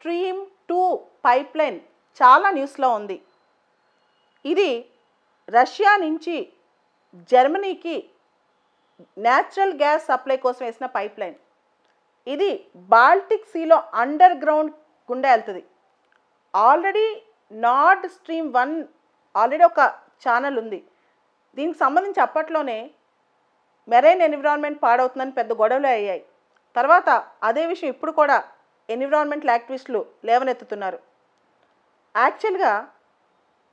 Stream 2 pipeline చాలా న్యూస్లో ఉంది. ఇది రష్యా నుంచి జర్మనీకి న్యాచురల్ గ్యాస్ సప్లై కోసం వేసిన పైప్లైన్. ఇది బాల్టిక్ సీలో అండర్ గ్రౌండ్ గుండా వెళ్తుంది. ఆల్రెడీ నార్డ్ స్ట్రీమ్ 1 ఆల్రెడీ ఒక ఛానల్ ఉంది. దీనికి సంబంధించి అప్పట్లోనే మెరైన్ ఎన్విరాన్మెంట్ పాడవుతుందని పెద్ద గొడవలు అయ్యాయి. తర్వాత అదే విషయం ఇప్పుడు కూడా ఎన్విరాన్మెంటల్ యాక్టివిస్టులు లేవనెత్తుతున్నారు. యాక్చువల్గా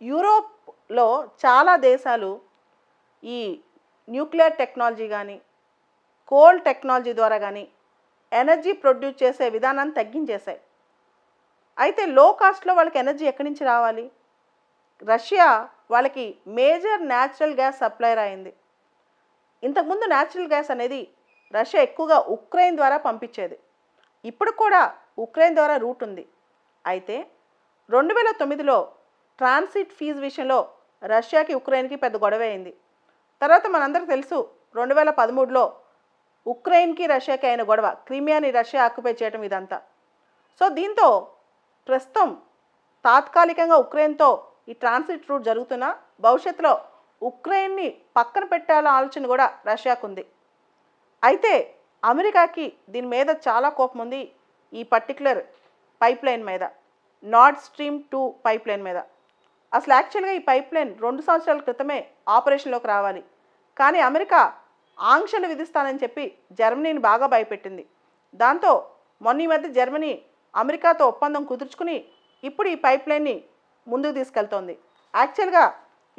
యూరోప్లో చాలా దేశాలు ఈ న్యూక్లియర్ టెక్నాలజీ కానీ కోల్ టెక్నాలజీ ద్వారా కానీ ఎనర్జీ ప్రొడ్యూస్ చేసే విధానాన్ని తగ్గించేశాయి. అయితే లో కాస్ట్లో వాళ్ళకి ఎనర్జీ ఎక్కడి నుంచి రావాలి? రష్యా వాళ్ళకి మేజర్ న్యాచురల్ గ్యాస్ సప్లైర్ అయింది. ఇంతకుముందు న్యాచురల్ గ్యాస్ అనేది రష్యా ఎక్కువగా ఉక్రెయిన్ ద్వారా పంపించేది. ఇప్పుడు కూడా ఉక్రెయిన్ ద్వారా రూట్ ఉంది. అయితే 2009లో ట్రాన్సిట్ ఫీజు విషయంలో రష్యాకి ఉక్రెయిన్కి పెద్ద గొడవ అయింది. తర్వాత మనందరికీ తెలుసు 2013లో ఉక్రెయిన్కి రష్యాకి అయిన గొడవ, క్రిమియాని రష్యా ఆక్యుపై చేయడం ఇదంతా. సో దీంతో ప్రస్తుతం తాత్కాలికంగా ఉక్రెయిన్తో ఈ ట్రాన్సిట్ రూట్ జరుగుతున్నా భవిష్యత్తులో ఉక్రెయిన్ని పక్కన పెట్టాలన్న ఆలోచన కూడా రష్యాకు ఉంది. అయితే అమెరికాకి దీని మీద చాలా కోపం ఉంది. ఈ పర్టికులర్ పైప్లైన్ మీద, నార్డ్ స్ట్రీమ్ 2 పైప్లైన్ మీద. అసలు యాక్చువల్గా ఈ పైప్లైన్ 2 సంవత్సరాల క్రితమే ఆపరేషన్లోకి రావాలి. కానీ అమెరికా ఆంక్షలు విధిస్తానని చెప్పి జర్మనీని బాగా భయపెట్టింది. దాంతో మొన్న ఈ మధ్య జర్మనీ అమెరికాతో ఒప్పందం కుదుర్చుకుని ఇప్పుడు ఈ పైప్లైన్ని ముందుకు తీసుకెళ్తోంది. యాక్చువల్గా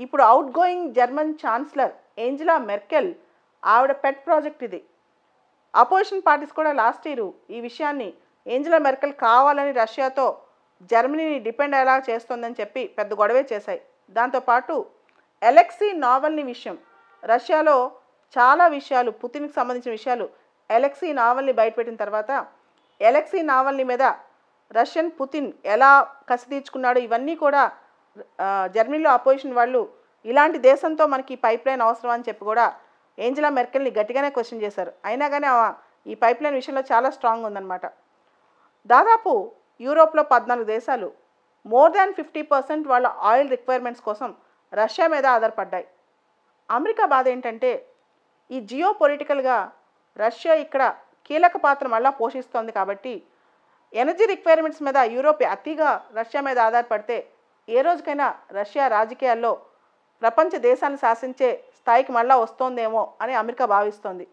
ఇప్పుడు out going German chancellor Angela Merkel ఆవిడ పెట్ ప్రాజెక్ట్ ఇది. అపోజిషన్ పార్టీస్ కూడా లాస్ట్ ఇయర్ ఈ విషయాన్ని ఏంజెలా మెర్కెల్ కావాలని రష్యాతో జర్మనీని డిపెండ్ అయ్యేలా చేస్తోందని చెప్పి పెద్ద గొడవే చేశాయి. దాంతోపాటు అలెక్సీ నావల్నీ విషయం, రష్యాలో చాలా విషయాలు పుతిన్కి సంబంధించిన విషయాలు అలెక్సీ నావల్నీ బయటపెట్టిన తర్వాత అలెక్సీ నావల్నీ మీద రష్యన్ పుతిన్ ఎలా కసి తీర్చుకున్నాడు ఇవన్నీ కూడా జర్మనీలో అపోజిషన్ వాళ్ళు ఇలాంటి దేశంతో మనకి పైప్లైన్ అవసరం అని చెప్పి కూడా ఏంజెలా మెర్కెల్ని గట్టిగానే క్వశ్చన్ చేశారు. అయినా కానీ ఈ పైప్లైన్ విషయంలో చాలా స్ట్రాంగ్ ఉందన్నమాట. దాదాపు యూరోప్లో 14 దేశాలు మోర్ దాన్ 50% వాళ్ళ ఆయిల్ రిక్వైర్మెంట్స్ కోసం రష్యా మీద ఆధారపడ్డాయి. అమెరికా బాధ ఏంటంటే ఈ జియో పొలిటికల్గా రష్యా ఇక్కడ కీలక పాత్ర మళ్ళా పోషిస్తోంది. కాబట్టి ఎనర్జీ రిక్వైర్మెంట్స్ మీద యూరోప్ అతిగా రష్యా మీద ఆధారపడితే ఏ రోజుకైనా రష్యా రాజకీయాల్లో ప్రపంచ దేశాన్ని శాసించే స్థాయికి మళ్ళా వస్తోందేమో అని అమెరికా భావిస్తోంది.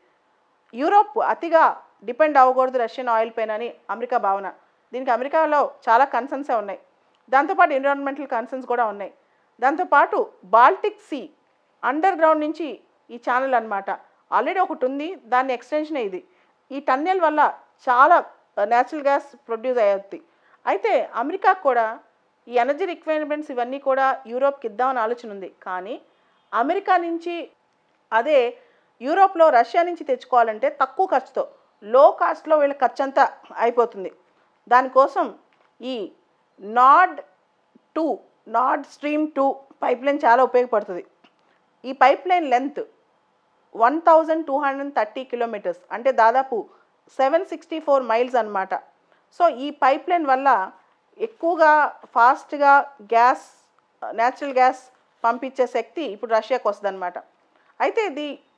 యూరోప్ అతిగా డిపెండ్ అవ్వకూడదు రష్యన్ ఆయిల్ పైన అని అమెరికా భావన. దీనికి అమెరికాలో చాలా కన్సర్న్సే ఉన్నాయి. దాంతోపాటు ఎన్విరాన్మెంటల్ కన్సర్న్స్ కూడా ఉన్నాయి. దాంతోపాటు బాల్టిక్ సీ అండర్ గ్రౌండ్ నుంచి ఈ ఛానల్ అనమాట ఆల్రెడీ ఒకటి ఉంది, దాని ఎక్స్టెన్షన్ ఇది. ఈ టన్నెల్ వల్ల చాలా న్యాచురల్ గ్యాస్ ప్రొడ్యూస్ అయ్యేది. అయితే అమెరికాకు కూడా ఈ ఎనర్జీ రిక్వైర్మెంట్స్ ఇవన్నీ కూడా యూరోప్కి ఇద్దామని ఆలోచన ఉంది. కానీ అమెరికా నుంచి అదే యూరోప్లో రష్యా నుంచి తెచ్చుకోవాలంటే తక్కువ ఖర్చుతో, లో కాస్ట్లో వీళ్ళ ఖర్చు అంతా అయిపోతుంది. దానికోసం ఈ నార్డ్ స్ట్రీమ్ 2 పైప్లైన్ చాలా ఉపయోగపడుతుంది. ఈ పైప్లైన్ లెంత్ 1230 కిలోమీటర్స్, అంటే దాదాపు 764 మైల్స్ అన్నమాట. సో ఈ పైప్లైన్ వల్ల ఎక్కువగా ఫాస్ట్గా న్యాచురల్ గ్యాస్ పంపించే శక్తి ఇప్పుడు రష్యాకు వస్తుంది అనమాట. అయితే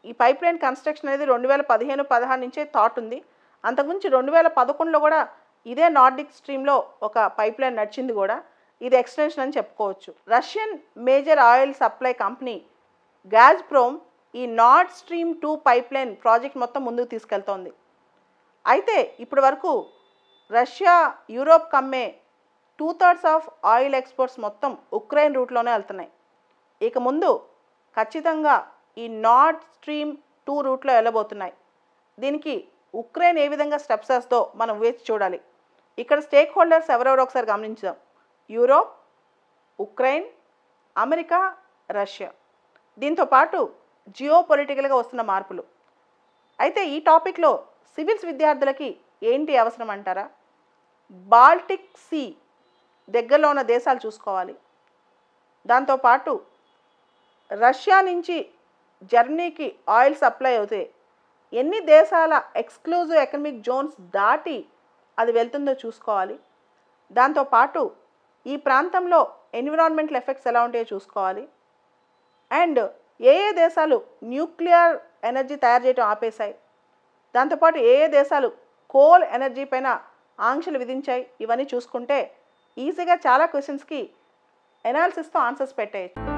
ఈ పైప్లైన్ కన్స్ట్రక్షన్ అనేది 2015-16 నుంచే థాట్ ఉంది. అంతకుముందు 2011లో కూడా ఇదే నార్డిక్ స్ట్రీమ్లో ఒక పైప్లైన్ నడిచింది కూడా. ఇది ఎక్స్టెన్షన్ అని చెప్పుకోవచ్చు. Russian major oil supply company Gazprom ఈ నార్డ్ స్ట్రీమ్ 2 పైప్లైన్ ప్రాజెక్ట్ మొత్తం ముందుకు తీసుకెళ్తోంది. అయితే ఇప్పటి వరకు రష్యా యూరోప్ కమ్మే 2/3 ఆఫ్ ఆయిల్ ఎక్స్పోర్ట్స్ మొత్తం ఉక్రెయిన్ రూట్లోనే వెళ్తున్నాయి. ఇక ముందు ఖచ్చితంగా ఈ నార్డ్ స్ట్రీమ్ 2 రూట్లో వెళ్ళబోతున్నాయి. దీనికి ఉక్రెయిన్ ఏ విధంగా స్టెప్స్ వేస్తుందో మనం వేచి చూడాలి. ఇక్కడ స్టేక్ హోల్డర్స్ ఎవరెవరో ఒకసారి గమనించాం. Europe, Ukraine, America, Russia. దీంతోపాటు జియో పొలిటికల్గా వస్తున్న మార్పులు. అయితే ఈ టాపిక్లో సివిల్స్ విద్యార్థులకి ఏంటి అవసరం అంటారా? బాల్టిక్ సీ దగ్గరలో ఉన్న దేశాలు చూసుకోవాలి. దాంతోపాటు రష్యా నుంచి జర్మనీకి ఆయిల్ సప్లై అవుతే ఎన్ని దేశాల ఎక్స్క్లూజివ్ ఎకనామిక్ జోన్స్ దాటి అది వెళ్తుందో చూసుకోవాలి. దాంతోపాటు ఈ ప్రాంతంలో ఎన్విరాన్మెంటల్ ఎఫెక్ట్స్ ఎలా ఉంటాయో చూసుకోవాలి. అండ్ ఏ ఏ దేశాలు న్యూక్లియర్ ఎనర్జీ తయారు చేయడం ఆపేశాయి, దాంతోపాటు ఏ ఏ దేశాలు కోల్ ఎనర్జీ పైన ఆంక్షలు విధించాయి, ఇవన్నీ చూసుకుంటే ఈజీగా చాలా క్వశ్చన్స్కి ఎనాలిసిస్తో ఆన్సర్స్ పెట్టేయచ్చు.